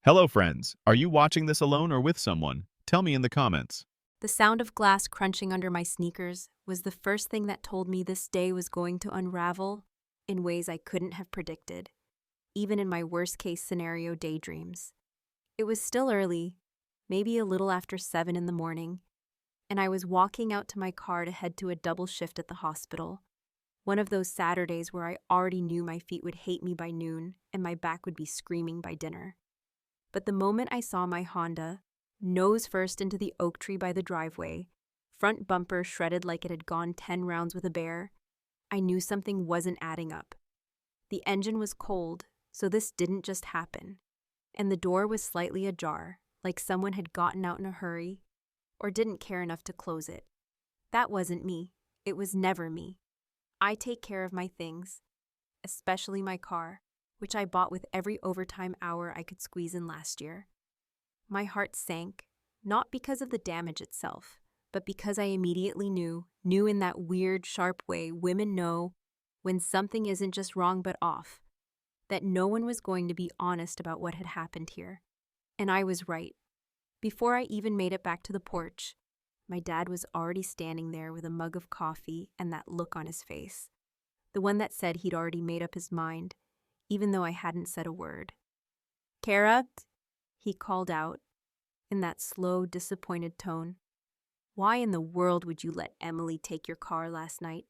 Hello, friends. Are you watching this alone or with someone? Tell me in the comments. The sound of glass crunching under my sneakers was the first thing that told me this day was going to unravel in ways I couldn't have predicted, even in my worst-case scenario daydreams. It was still early, maybe a little after 7 in the morning, and I was walking out to my car to head to a double shift at the hospital. One of those Saturdays where I already knew my feet would hate me by noon and my back would be screaming by dinner. But the moment I saw my Honda, nose first into the oak tree by the driveway, front bumper shredded like it had gone 10 rounds with a bear, I knew something wasn't adding up. The engine was cold, so this didn't just happen. And the door was slightly ajar, like someone had gotten out in a hurry or didn't care enough to close it. That wasn't me. It was never me. I take care of my things, especially my car, which I bought with every overtime hour I could squeeze in last year. My heart sank, not because of the damage itself, but because I immediately knew in that weird, sharp way women know when something isn't just wrong but off, that no one was going to be honest about what had happened here. And I was right. Before I even made it back to the porch, my dad was already standing there with a mug of coffee and that look on his face, the one that said he'd already made up his mind, even though I hadn't said a word. "Kara," he called out in that slow, disappointed tone. "Why in the world would you let Emily take your car last night?"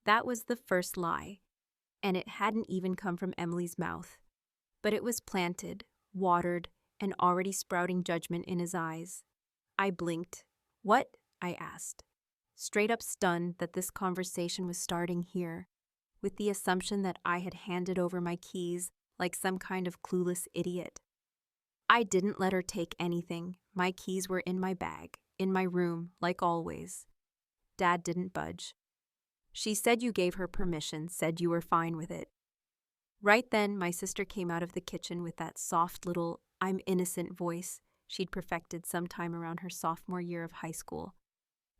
That was the first lie, and it hadn't even come from Emily's mouth. But it was planted, watered, and already sprouting judgment in his eyes. I blinked. "What?" I asked, straight up stunned that this conversation was starting here, with the assumption that I had handed over my keys like some kind of clueless idiot. I didn't let her take anything. My keys were in my bag, in my room, like always. Dad didn't budge. "She said you gave her permission, said you were fine with it." Right then, my sister came out of the kitchen with that soft little "I'm innocent" voice she'd perfected sometime around her sophomore year of high school.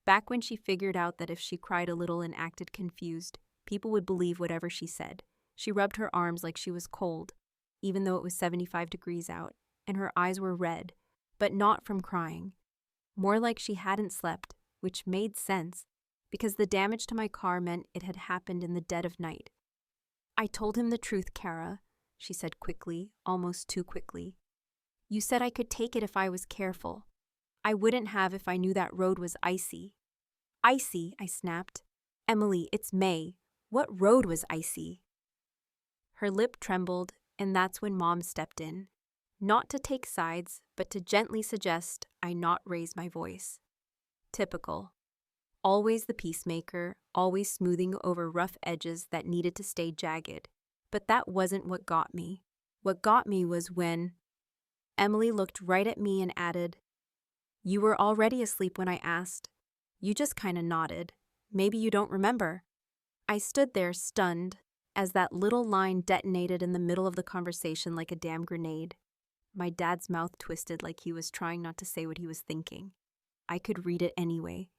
Back when she figured out that if she cried a little and acted confused, people would believe whatever she said. She rubbed her arms like she was cold, even though it was 75 degrees out, and her eyes were red, but not from crying. More like she hadn't slept, which made sense, because the damage to my car meant it had happened in the dead of night. "I told him the truth, Kara," she said quickly, almost too quickly. "You said I could take it if I was careful. I wouldn't have if I knew that road was icy." "Icy," I snapped. "Emily, it's May. What road was icy?" Her lip trembled, and that's when Mom stepped in. Not to take sides, but to gently suggest I not raise my voice. Typical. Always the peacemaker, always smoothing over rough edges that needed to stay jagged. But that wasn't what got me. What got me was when Emily looked right at me and added, "You were already asleep when I asked. You just kinda nodded. Maybe you don't remember." I stood there stunned as that little line detonated in the middle of the conversation like a damn grenade. My dad's mouth twisted like he was trying not to say what he was thinking. I could read it anyway.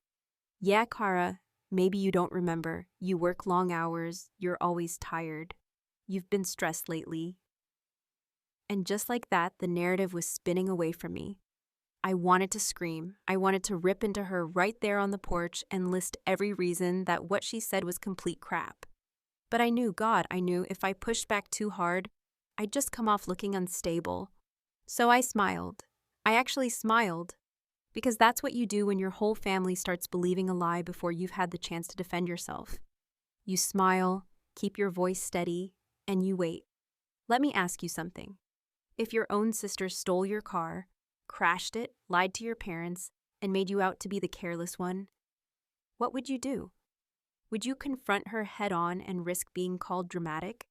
"Yeah, Kara, maybe you don't remember. You work long hours. You're always tired. You've been stressed lately." And just like that, the narrative was spinning away from me. I wanted to scream. I wanted to rip into her right there on the porch and list every reason that what she said was complete crap. But I knew if I pushed back too hard, I'd just come off looking unstable. So I smiled. I actually smiled. Because that's what you do when your whole family starts believing a lie before you've had the chance to defend yourself. You smile, keep your voice steady, and you wait. Let me ask you something. If your own sister stole your car, crashed it, lied to your parents, and made you out to be the careless one, what would you do? Would you confront her head-on and risk being called dramatic?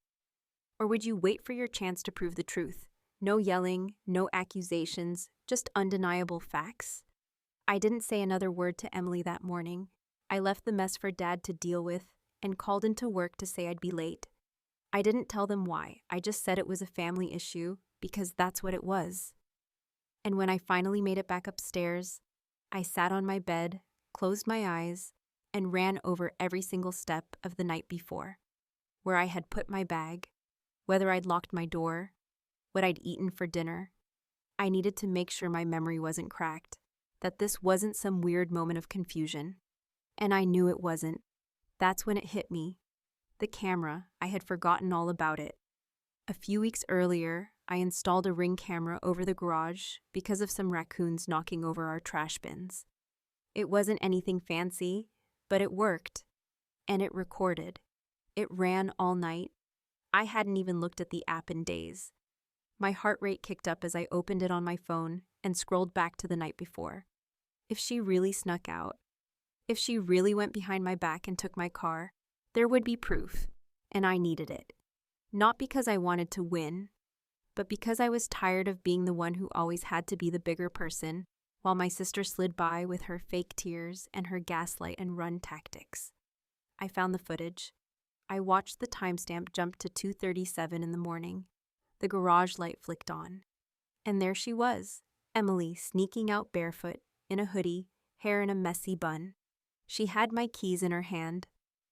Or would you wait for your chance to prove the truth? No yelling, no accusations, just undeniable facts? I didn't say another word to Emily that morning. I left the mess for Dad to deal with and called into work to say I'd be late. I didn't tell them why. I just said it was a family issue because that's what it was. And when I finally made it back upstairs, I sat on my bed, closed my eyes, and ran over every single step of the night before, where I had put my bag, whether I'd locked my door, what I'd eaten for dinner, I needed to make sure my memory wasn't cracked, that this wasn't some weird moment of confusion. And I knew it wasn't. That's when it hit me. The camera, I had forgotten all about it. A few weeks earlier, I installed a Ring camera over the garage because of some raccoons knocking over our trash bins. It wasn't anything fancy, but it worked. And it recorded. It ran all night. I hadn't even looked at the app in days. My heart rate kicked up as I opened it on my phone and scrolled back to the night before. If she really snuck out, if she really went behind my back and took my car, there would be proof, and I needed it. Not because I wanted to win, but because I was tired of being the one who always had to be the bigger person, while my sister slid by with her fake tears and her gaslight and run tactics. I found the footage. I watched the timestamp jump to 2:37 in the morning. The garage light flicked on. And there she was, Emily, sneaking out barefoot, in a hoodie, hair in a messy bun. She had my keys in her hand.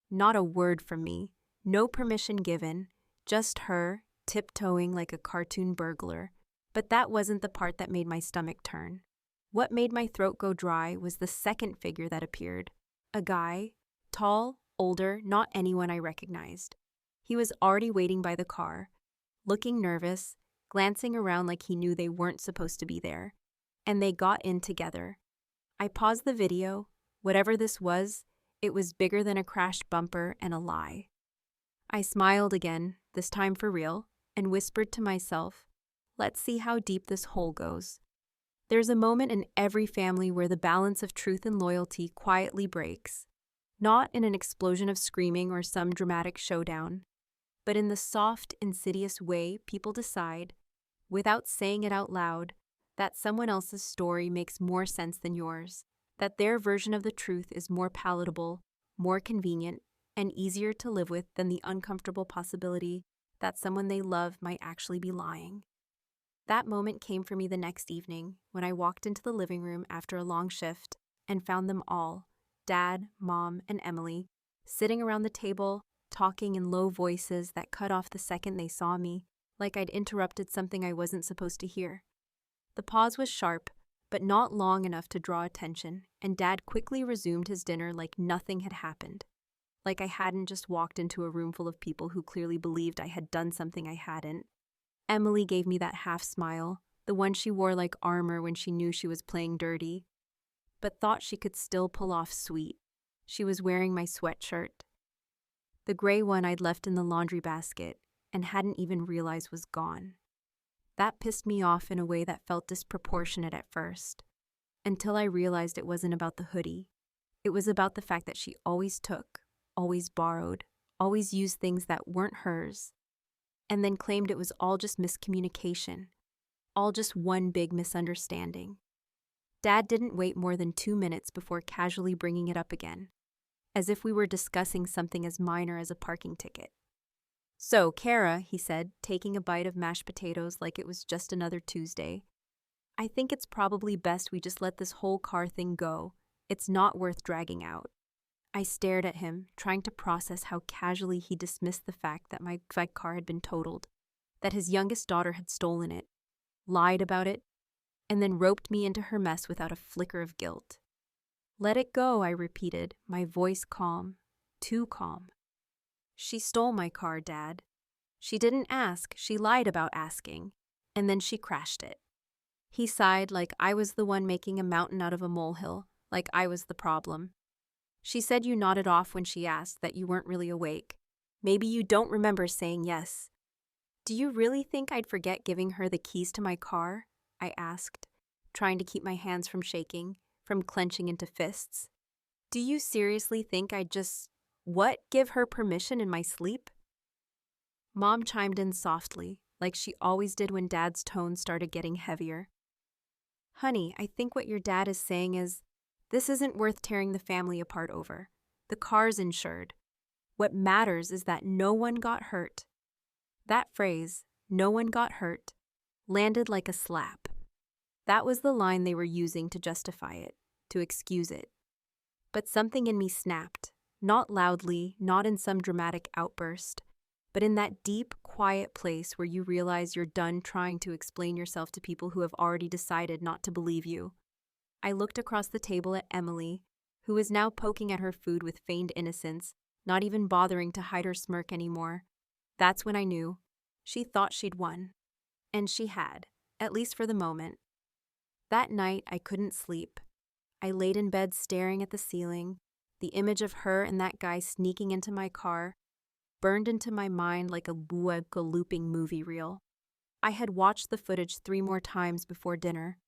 Not a word from me, no permission given, just her, tiptoeing like a cartoon burglar. But that wasn't the part that made my stomach turn. What made my throat go dry was the second figure that appeared. A guy, tall, older, not anyone I recognized. He was already waiting by the car, looking nervous, glancing around like he knew they weren't supposed to be there. And they got in together. I paused the video. Whatever this was, it was bigger than a crashed bumper and a lie. I smiled again, this time for real, and whispered to myself, let's see how deep this hole goes. There's a moment in every family where the balance of truth and loyalty quietly breaks. Not in an explosion of screaming or some dramatic showdown, but in the soft, insidious way people decide, without saying it out loud, that someone else's story makes more sense than yours, that their version of the truth is more palatable, more convenient, and easier to live with than the uncomfortable possibility that someone they love might actually be lying. That moment came for me the next evening when I walked into the living room after a long shift and found them all, Dad, Mom, and Emily, sitting around the table, talking in low voices that cut off the second they saw me, like I'd interrupted something I wasn't supposed to hear. The pause was sharp, but not long enough to draw attention, and Dad quickly resumed his dinner like nothing had happened. Like I hadn't just walked into a room full of people who clearly believed I had done something I hadn't. Emily gave me that half smile, the one she wore like armor when she knew she was playing dirty, but thought she could still pull off sweet. She was wearing my sweatshirt, the gray one I'd left in the laundry basket and hadn't even realized was gone. That pissed me off in a way that felt disproportionate at first, until I realized it wasn't about the hoodie. It was about the fact that she always took, always borrowed, always used things that weren't hers, and then claimed it was all just miscommunication, all just one big misunderstanding. Dad didn't wait more than 2 minutes before casually bringing it up again, as if we were discussing something as minor as a parking ticket. So, Kara, he said, taking a bite of mashed potatoes like it was just another Tuesday, I think it's probably best we just let this whole car thing go. It's not worth dragging out. I stared at him, trying to process how casually he dismissed the fact that my car had been totaled, that his youngest daughter had stolen it, lied about it, and then roped me into her mess without a flicker of guilt. Let it go, I repeated, my voice calm, too calm. She stole my car, Dad. She didn't ask, she lied about asking, and then she crashed it. He sighed like I was the one making a mountain out of a molehill, like I was the problem. She said you nodded off when she asked, that you weren't really awake. Maybe you don't remember saying yes. Do you really think I'd forget giving her the keys to my car? I asked, trying to keep my hands from shaking, from clenching into fists. Do you seriously think I'd just, give her permission in my sleep? Mom chimed in softly, like she always did when Dad's tone started getting heavier. Honey, I think what your dad is saying is, this isn't worth tearing the family apart over. The car's insured. What matters is that no one got hurt. That phrase, no one got hurt, landed like a slap. That was the line they were using to justify it, to excuse it. But something in me snapped, not loudly, not in some dramatic outburst, but in that deep, quiet place where you realize you're done trying to explain yourself to people who have already decided not to believe you. I looked across the table at Emily, who was now poking at her food with feigned innocence, not even bothering to hide her smirk anymore. That's when I knew. She thought she'd won. And she had, at least for the moment. That night, I couldn't sleep. I laid in bed staring at the ceiling. The image of her and that guy sneaking into my car burned into my mind like a looping movie reel. I had watched the footage 3 more times before dinner,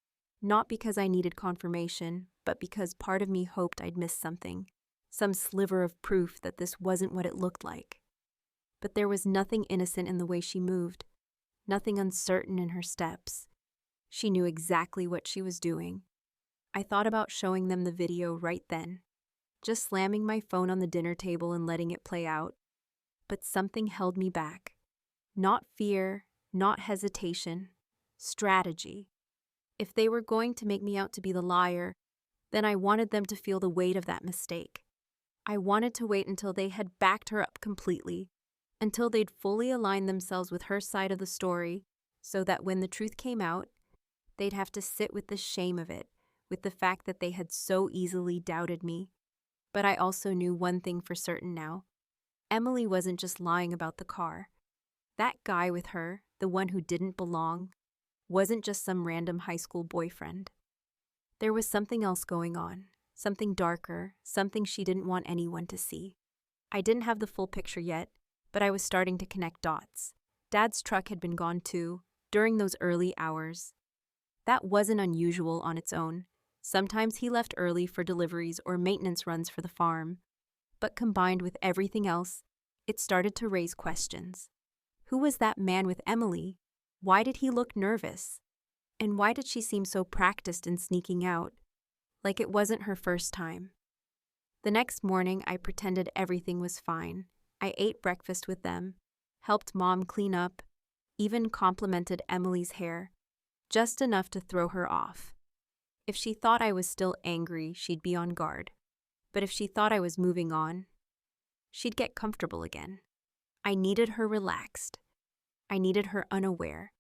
not because I needed confirmation, but because part of me hoped I'd missed something, some sliver of proof that this wasn't what it looked like. But there was nothing innocent in the way she moved, nothing uncertain in her steps. She knew exactly what she was doing. I thought about showing them the video right then, just slamming my phone on the dinner table and letting it play out. But something held me back. Not fear, not hesitation, strategy. If they were going to make me out to be the liar, then I wanted them to feel the weight of that mistake. I wanted to wait until they had backed her up completely, until they'd fully aligned themselves with her side of the story, so that when the truth came out, they'd have to sit with the shame of it, with the fact that they had so easily doubted me. But I also knew one thing for certain now. Emily wasn't just lying about the car. That guy with her, the one who didn't belong, wasn't just some random high school boyfriend. There was something else going on, something darker, something she didn't want anyone to see. I didn't have the full picture yet, but I was starting to connect dots. Dad's truck had been gone too, during those early hours. That wasn't unusual on its own. Sometimes he left early for deliveries or maintenance runs for the farm. But combined with everything else, it started to raise questions. Who was that man with Emily? Why did he look nervous? And why did she seem so practiced in sneaking out? Like it wasn't her first time. The next morning, I pretended everything was fine. I ate breakfast with them, helped Mom clean up, even complimented Emily's hair, just enough to throw her off. If she thought I was still angry, she'd be on guard. But if she thought I was moving on, she'd get comfortable again. I needed her relaxed. I needed her unaware.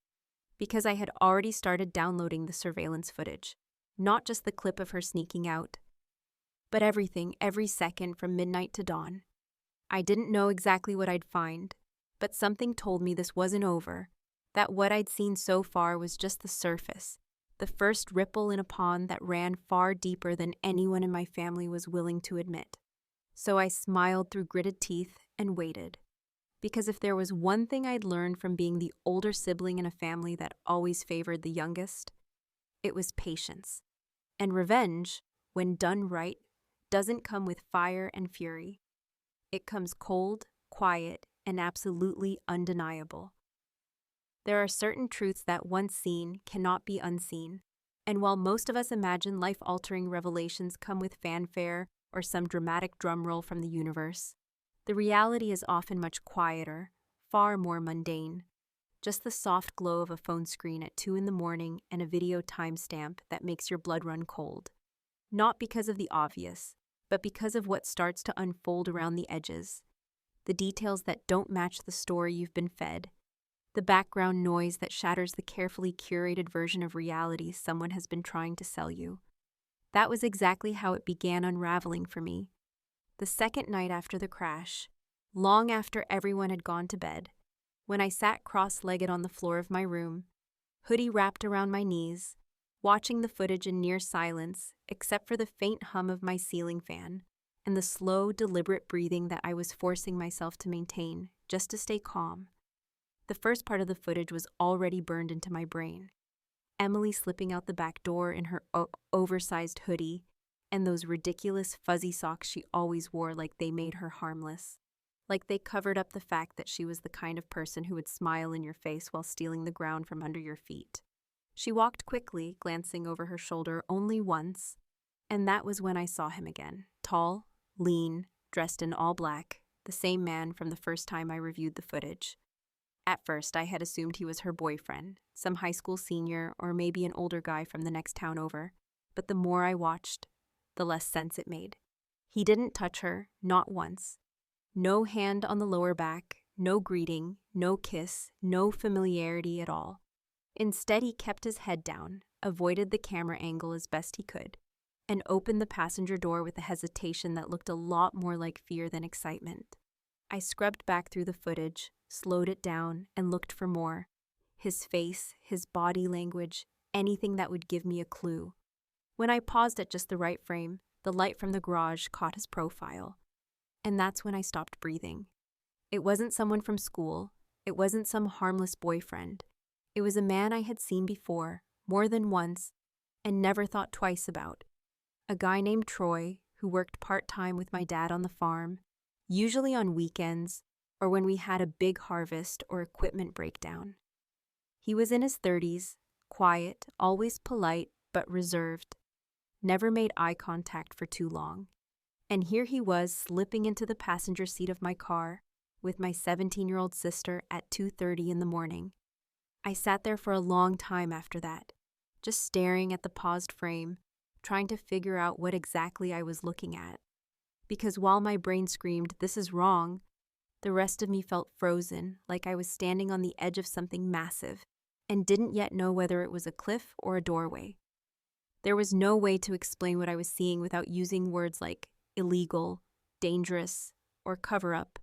Because I had already started downloading the surveillance footage, not just the clip of her sneaking out, but everything, every second from midnight to dawn. I didn't know exactly what I'd find, but something told me this wasn't over, that what I'd seen so far was just the surface, the first ripple in a pond that ran far deeper than anyone in my family was willing to admit. So I smiled through gritted teeth and waited. Because if there was one thing I'd learned from being the older sibling in a family that always favored the youngest, it was patience. And revenge, when done right, doesn't come with fire and fury. It comes cold, quiet, and absolutely undeniable. There are certain truths that once seen cannot be unseen, and while most of us imagine life-altering revelations come with fanfare or some dramatic drumroll from the universe, the reality is often much quieter, far more mundane. Just the soft glow of a phone screen at 2 a.m. and a video timestamp that makes your blood run cold. Not because of the obvious, but because of what starts to unfold around the edges. The details that don't match the story you've been fed. The background noise that shatters the carefully curated version of reality someone has been trying to sell you. That was exactly how it began unraveling for me. The second night after the crash, long after everyone had gone to bed, when I sat cross-legged on the floor of my room, hoodie wrapped around my knees, watching the footage in near silence except for the faint hum of my ceiling fan and the slow, deliberate breathing that I was forcing myself to maintain just to stay calm. The first part of the footage was already burned into my brain. Emily slipping out the back door in her oversized hoodie, and those ridiculous fuzzy socks she always wore like they made her harmless. Like they covered up the fact that she was the kind of person who would smile in your face while stealing the ground from under your feet. She walked quickly, glancing over her shoulder only once, and that was when I saw him again. Tall, lean, dressed in all black, the same man from the first time I reviewed the footage. At first, I had assumed he was her boyfriend, some high school senior or maybe an older guy from the next town over, but the more I watched, the less sense it made. He didn't touch her, not once. No hand on the lower back, no greeting, no kiss, no familiarity at all. Instead, he kept his head down, avoided the camera angle as best he could, and opened the passenger door with a hesitation that looked a lot more like fear than excitement. I scrubbed back through the footage, slowed it down, and looked for more. His face, his body language, anything that would give me a clue. When I paused at just the right frame, the light from the garage caught his profile. And that's when I stopped breathing. It wasn't someone from school. It wasn't some harmless boyfriend. It was a man I had seen before, more than once, and never thought twice about. A guy named Troy, who worked part-time with my dad on the farm, usually on weekends or when we had a big harvest or equipment breakdown. He was in his 30s, quiet, always polite, but reserved. Never made eye contact for too long. And here he was slipping into the passenger seat of my car with my 17-year-old sister at 2:30 in the morning. I sat there for a long time after that, just staring at the paused frame, trying to figure out what exactly I was looking at. Because while my brain screamed, "This is wrong," the rest of me felt frozen, like I was standing on the edge of something massive and didn't yet know whether it was a cliff or a doorway. There was no way to explain what I was seeing without using words like illegal, dangerous, or cover-up.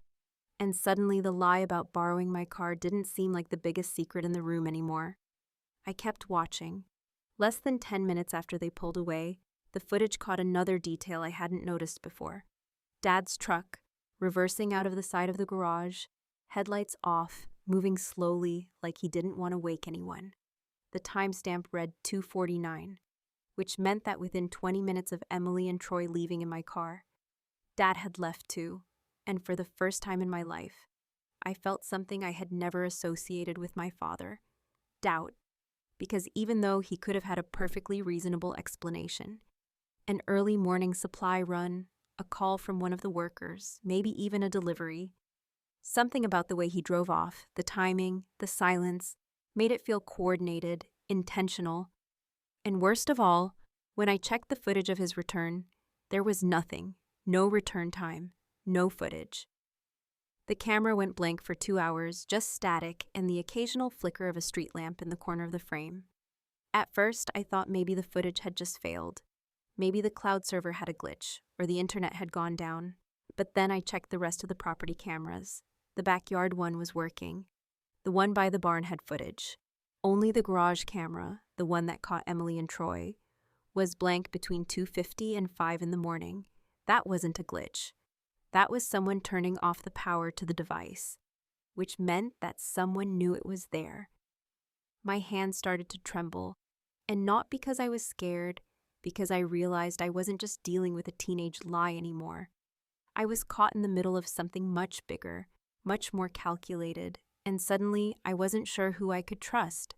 And suddenly the lie about borrowing my car didn't seem like the biggest secret in the room anymore. I kept watching. Less than 10 minutes after they pulled away, the footage caught another detail I hadn't noticed before. Dad's truck, reversing out of the side of the garage, headlights off, moving slowly like he didn't want to wake anyone. The timestamp read 2:49, which meant that within 20 minutes of Emily and Troy leaving in my car, Dad had left too, and for the first time in my life, I felt something I had never associated with my father: doubt, because even though he could have had a perfectly reasonable explanation, an early morning supply run, a call from one of the workers, maybe even a delivery, something about the way he drove off, the timing, the silence, made it feel coordinated, intentional. And worst of all, when I checked the footage of his return, there was nothing, no return time, no footage. The camera went blank for 2 hours, just static and the occasional flicker of a street lamp in the corner of the frame. At first, I thought maybe the footage had just failed. Maybe the cloud server had a glitch, or the internet had gone down. But then I checked the rest of the property cameras. The backyard one was working. The one by the barn had footage. Only the garage camera, the one that caught Emily and Troy, was blank between 2:50 and 5 in the morning. That wasn't a glitch. That was someone turning off the power to the device, which meant that someone knew it was there. My hands started to tremble, and not because I was scared, because I realized I wasn't just dealing with a teenage lie anymore. I was caught in the middle of something much bigger, much more calculated, and suddenly I wasn't sure who I could trust.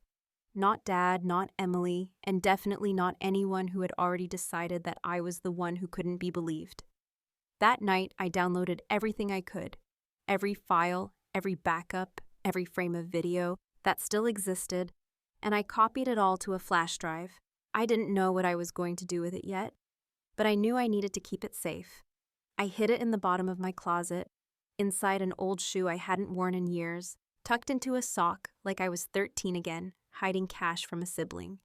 Not Dad, not Emily, and definitely not anyone who had already decided that I was the one who couldn't be believed. That night, I downloaded everything I could, every file, every backup, every frame of video that still existed, and I copied it all to a flash drive. I didn't know what I was going to do with it yet, but I knew I needed to keep it safe. I hid it in the bottom of my closet, inside an old shoe I hadn't worn in years, tucked into a sock like I was 13 again, hiding cash from a sibling.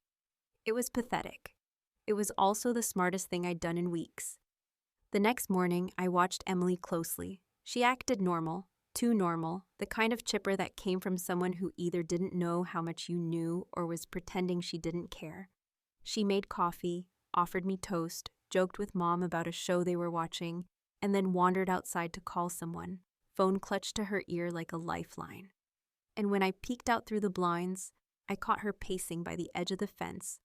It was pathetic. It was also the smartest thing I'd done in weeks. The next morning, I watched Emily closely. She acted normal, too normal, the kind of chipper that came from someone who either didn't know how much you knew or was pretending she didn't care. She made coffee, offered me toast, joked with Mom about a show they were watching, and then wandered outside to call someone, phone clutched to her ear like a lifeline. And when I peeked out through the blinds, I caught her pacing by the edge of the fence,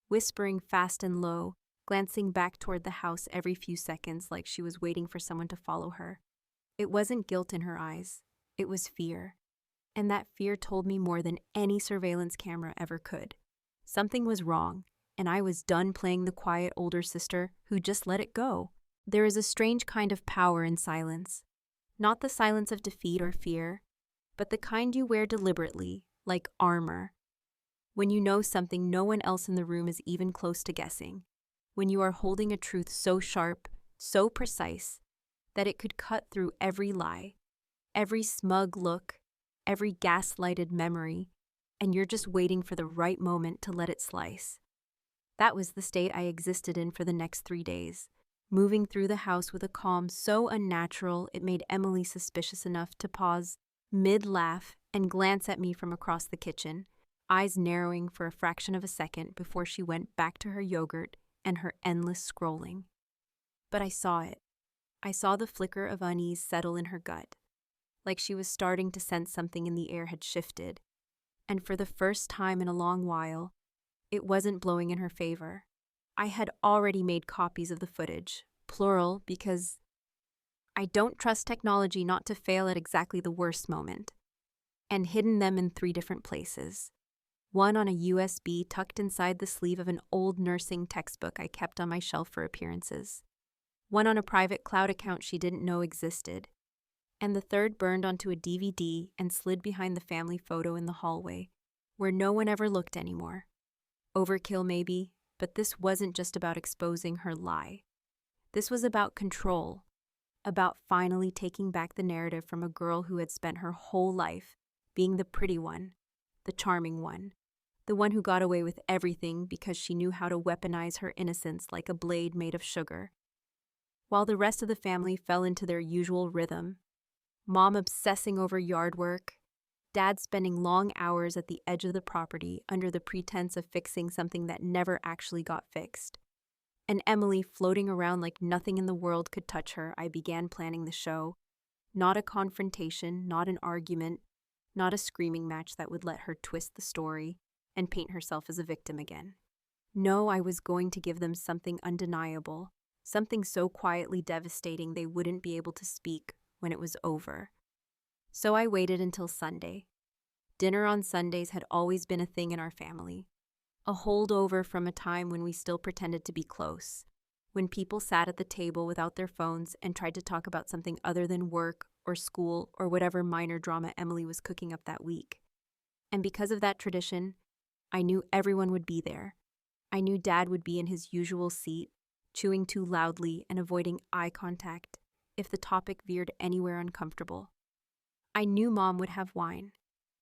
whispering fast and low, glancing back toward the house every few seconds like she was waiting for someone to follow her. It wasn't guilt in her eyes, it was fear. And that fear told me more than any surveillance camera ever could. Something was wrong, and I was done playing the quiet older sister who just let it go. There is a strange kind of power in silence. Not the silence of defeat or fear, but the kind you wear deliberately, like armor. When you know something no one else in the room is even close to guessing. When you are holding a truth so sharp, so precise, that it could cut through every lie. Every smug look, every gaslighted memory, and you're just waiting for the right moment to let it slice. That was the state I existed in for the next 3 days, moving through the house with a calm so unnatural it made Emily suspicious enough to pause mid-laugh and glance at me from across the kitchen, eyes narrowing for a fraction of a second before she went back to her yogurt and her endless scrolling. But I saw it. I saw the flicker of unease settle in her gut, like she was starting to sense something in the air had shifted. And for the first time in a long while, it wasn't blowing in her favor. I had already made copies of the footage, plural, because I don't trust technology not to fail at exactly the worst moment, and hidden them in 3 different places. One on a USB tucked inside the sleeve of an old nursing textbook I kept on my shelf for appearances. One on a private cloud account she didn't know existed. And the third burned onto a DVD and slid behind the family photo in the hallway, where no one ever looked anymore. Overkill maybe, but this wasn't just about exposing her lie. This was about control, about finally taking back the narrative from a girl who had spent her whole life being the pretty one, the charming one, the one who got away with everything because she knew how to weaponize her innocence like a blade made of sugar. While the rest of the family fell into their usual rhythm, Mom obsessing over yard work, Dad spending long hours at the edge of the property under the pretense of fixing something that never actually got fixed, and Emily floating around like nothing in the world could touch her, I began planning the show. Not a confrontation, not an argument, not a screaming match that would let her twist the story and paint herself as a victim again. No, I was going to give them something undeniable, something so quietly devastating they wouldn't be able to speak when it was over. So I waited until Sunday. Dinner on Sundays had always been a thing in our family, a holdover from a time when we still pretended to be close, when people sat at the table without their phones and tried to talk about something other than work or school or whatever minor drama Emily was cooking up that week. And because of that tradition, I knew everyone would be there. I knew Dad would be in his usual seat, chewing too loudly and avoiding eye contact if the topic veered anywhere uncomfortable. I knew Mom would have wine,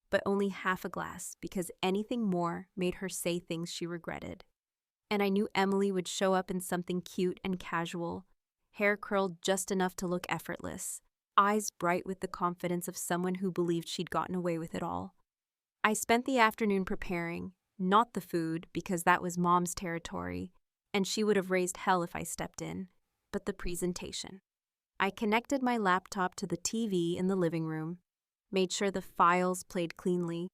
but only half a glass because anything more made her say things she regretted. And I knew Emily would show up in something cute and casual, hair curled just enough to look effortless, eyes bright with the confidence of someone who believed she'd gotten away with it all. I spent the afternoon preparing, not the food because that was Mom's territory, and she would have raised hell if I stepped in, but the presentation. I connected my laptop to the TV in the living room, made sure the files played cleanly,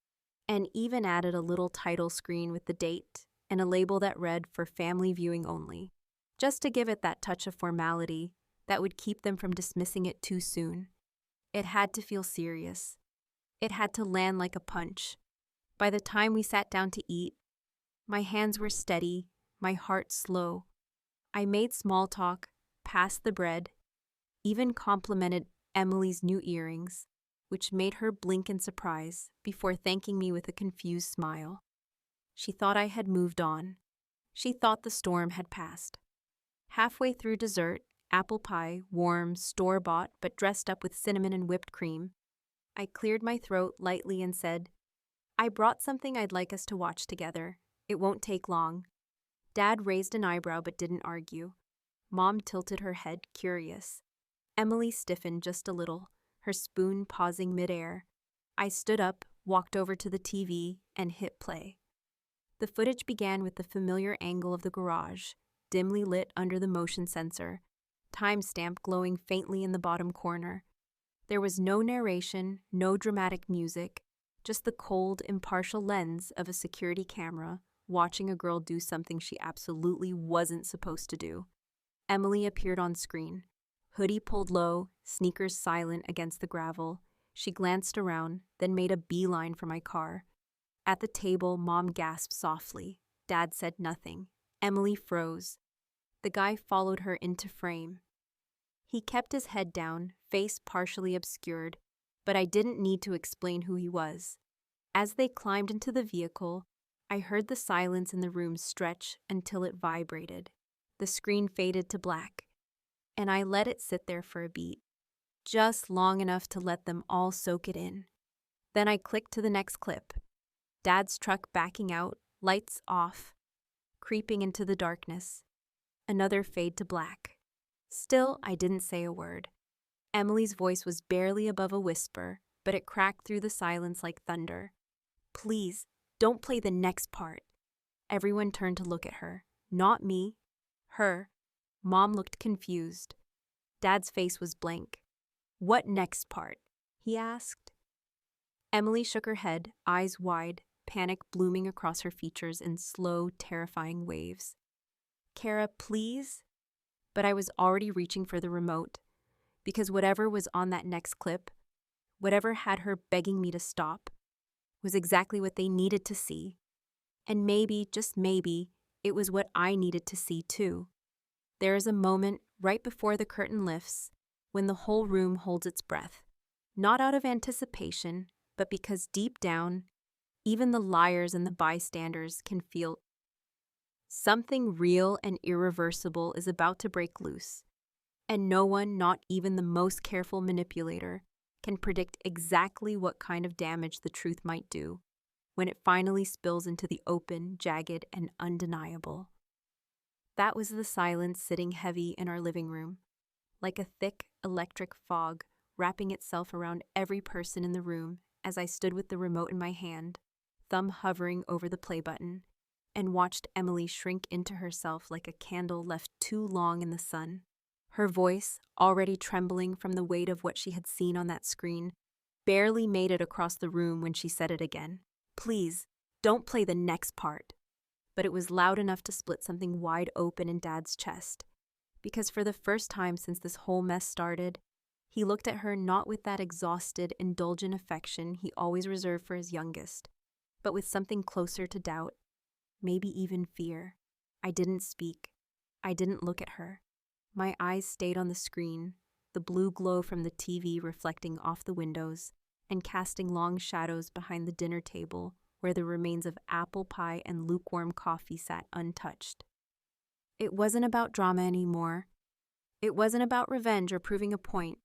and even added a little title screen with the date and a label that read for family viewing only, just to give it that touch of formality that would keep them from dismissing it too soon. It had to feel serious. It had to land like a punch. By the time we sat down to eat, my hands were steady, my heart slow. I made small talk, passed the bread, even complimented Emily's new earrings, which made her blink in surprise before thanking me with a confused smile. She thought I had moved on. She thought the storm had passed. Halfway through dessert, apple pie, warm, store-bought, but dressed up with cinnamon and whipped cream, I cleared my throat lightly and said, "I brought something I'd like us to watch together. It won't take long." Dad raised an eyebrow but didn't argue. Mom tilted her head, curious. Emily stiffened just a little, her spoon pausing midair. I stood up, walked over to the TV, and hit play. The footage began with the familiar angle of the garage, dimly lit under the motion sensor, timestamp glowing faintly in the bottom corner. There was no narration, no dramatic music, just the cold, impartial lens of a security camera watching a girl do something she absolutely wasn't supposed to do. Emily appeared on screen. Hoodie pulled low, sneakers silent against the gravel. She glanced around, then made a beeline for my car. At the table, Mom gasped softly. Dad said nothing. Emily froze. The guy followed her into frame. He kept his head down, face partially obscured, but I didn't need to explain who he was. As they climbed into the vehicle, I heard the silence in the room stretch until it vibrated. The screen faded to black, and I let it sit there for a beat. just long enough to let them all soak it in. Then I clicked to the next clip. Dad's truck backing out, lights off, creeping into the darkness. Another fade to black. Still, I didn't say a word. Emily's voice was barely above a whisper, but it cracked through the silence like thunder. Please, don't play the next part. Everyone turned to look at her. Not me. Her. Mom looked confused. Dad's face was blank. What next part? He asked. Emily shook her head, eyes wide, panic blooming across her features in slow, terrifying waves. Kara, please? But I was already reaching for the remote, because whatever was on that next clip, whatever had her begging me to stop, was exactly what they needed to see. And maybe, just maybe, it was what I needed to see too. There is a moment right before the curtain lifts when the whole room holds its breath, not out of anticipation, but because deep down, even the liars and the bystanders can feel something real and irreversible is about to break loose, and no one, not even the most careful manipulator, can predict exactly what kind of damage the truth might do when it finally spills into the open, jagged, and undeniable. That was the silence sitting heavy in our living room, like a thick, electric fog wrapping itself around every person in the room as I stood with the remote in my hand, thumb hovering over the play button, and watched Emily shrink into herself like a candle left too long in the sun. Her voice, already trembling from the weight of what she had seen on that screen, barely made it across the room when she said it again. Please, don't play the next part. But it was loud enough to split something wide open in Dad's chest, because for the first time since this whole mess started, he looked at her not with that exhausted, indulgent affection he always reserved for his youngest, but with something closer to doubt, maybe even fear. I didn't speak. I didn't look at her. My eyes stayed on the screen, the blue glow from the TV reflecting off the windows and casting long shadows behind the dinner table where the remains of apple pie and lukewarm coffee sat untouched. It wasn't about drama anymore. It wasn't about revenge or proving a point.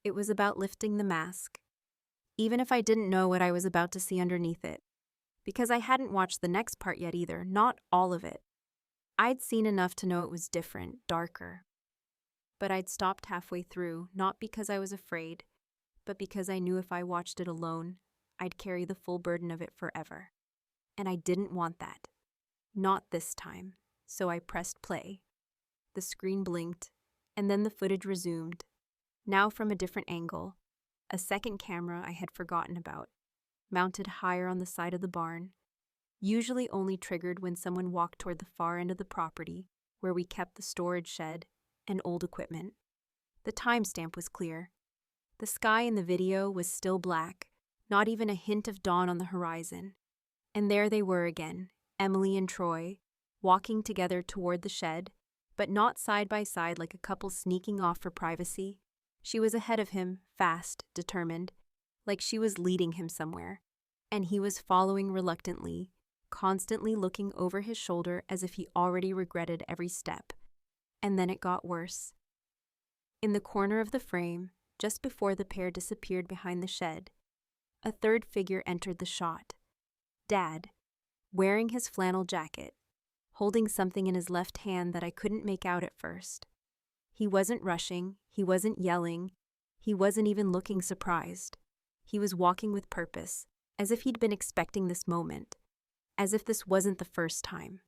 It was about lifting the mask, even if I didn't know what I was about to see underneath it, because I hadn't watched the next part yet either, not all of it. I'd seen enough to know it was different, darker. But I'd stopped halfway through, not because I was afraid, but because I knew if I watched it alone, I'd carry the full burden of it forever. And I didn't want that. Not this time. So I pressed play. The screen blinked, and then the footage resumed, now from a different angle, a second camera I had forgotten about, mounted higher on the side of the barn, usually only triggered when someone walked toward the far end of the property, where we kept the storage shed and old equipment. The timestamp was clear. The sky in the video was still black, not even a hint of dawn on the horizon. And there they were again, Emily and Troy, walking together toward the shed, but not side by side like a couple sneaking off for privacy. She was ahead of him, fast, determined, like she was leading him somewhere, and he was following reluctantly, constantly looking over his shoulder as if he already regretted every step. And then it got worse. In the corner of the frame, just before the pair disappeared behind the shed, a third figure entered the shot. Dad, wearing his flannel jacket, holding something in his left hand that I couldn't make out at first. He wasn't rushing, he wasn't yelling, he wasn't even looking surprised. He was walking with purpose, as if he'd been expecting this moment, as if this wasn't the first time.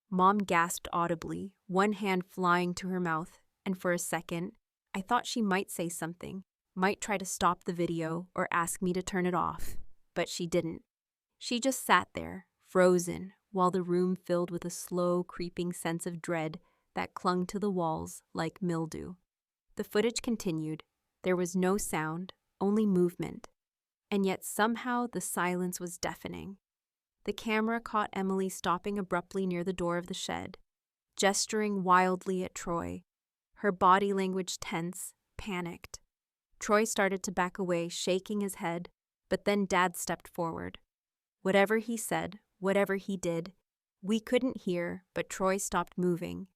Mom gasped audibly, one hand flying to her mouth, and for a second, I thought she might say something, might try to stop the video or ask me to turn it off, but she didn't. She just sat there, frozen, while the room filled with a slow, creeping sense of dread that clung to the walls like mildew. The footage continued. There was no sound, only movement, and yet somehow the silence was deafening. The camera caught Emily stopping abruptly near the door of the shed, gesturing wildly at Troy, her body language tense, panicked. Troy started to back away, shaking his head, but then Dad stepped forward. Whatever he said, whatever he did, we couldn't hear, but Troy stopped moving.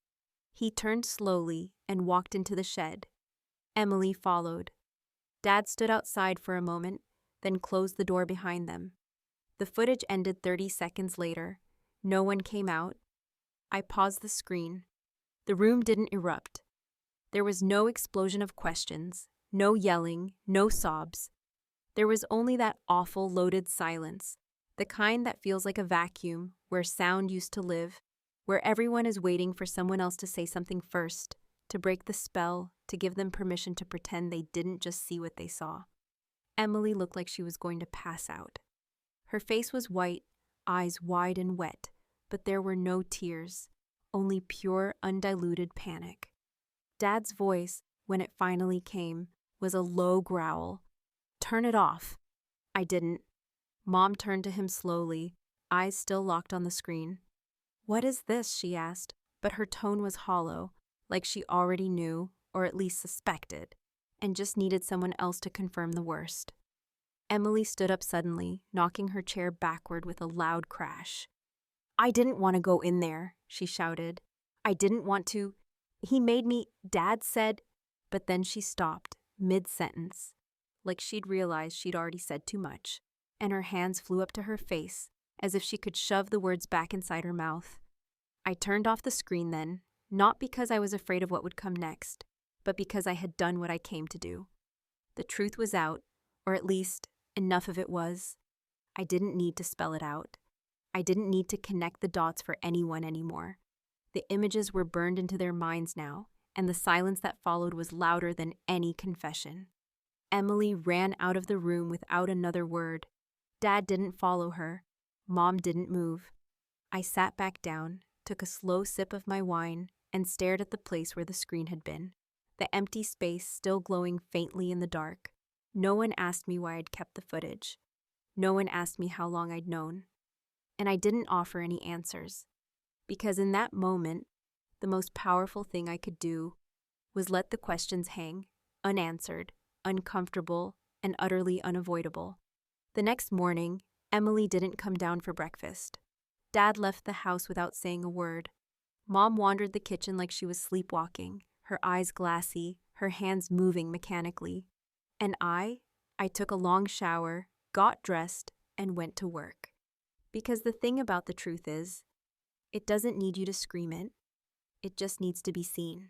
He turned slowly and walked into the shed. Emily followed. Dad stood outside for a moment, then closed the door behind them. The footage ended 30 seconds later. No one came out. I paused the screen. The room didn't erupt. There was no explosion of questions, no yelling, no sobs. There was only that awful, loaded silence, the kind that feels like a vacuum where sound used to live, where everyone is waiting for someone else to say something first, to break the spell, to give them permission to pretend they didn't just see what they saw. Emily looked like she was going to pass out. Her face was white, eyes wide and wet, but there were no tears, only pure, undiluted panic. Dad's voice, when it finally came, was a low growl. "Turn it off." I didn't. Mom turned to him slowly, eyes still locked on the screen. "What is this?" she asked, but her tone was hollow, like she already knew, or at least suspected, and just needed someone else to confirm the worst. Emily stood up suddenly, knocking her chair backward with a loud crash. "I didn't want to go in there," she shouted. "I didn't want to. He made me, Dad said," but then she stopped, mid-sentence, like she'd realized she'd already said too much, and her hands flew up to her face, as if she could shove the words back inside her mouth. I turned off the screen then, not because I was afraid of what would come next, but because I had done what I came to do. The truth was out, or at least, enough of it was. I didn't need to spell it out. I didn't need to connect the dots for anyone anymore. The images were burned into their minds now, and the silence that followed was louder than any confession. Emily ran out of the room without another word. Dad didn't follow her. Mom didn't move. I sat back down, took a slow sip of my wine, and stared at the place where the screen had been, the empty space still glowing faintly in the dark. No one asked me why I'd kept the footage. No one asked me how long I'd known. And I didn't offer any answers, because in that moment, the most powerful thing I could do was let the questions hang, unanswered, uncomfortable, and utterly unavoidable. The next morning, Emily didn't come down for breakfast. Dad left the house without saying a word. Mom wandered the kitchen like she was sleepwalking, her eyes glassy, her hands moving mechanically. And I took a long shower, got dressed, and went to work. Because the thing about the truth is, it doesn't need you to scream it. It just needs to be seen.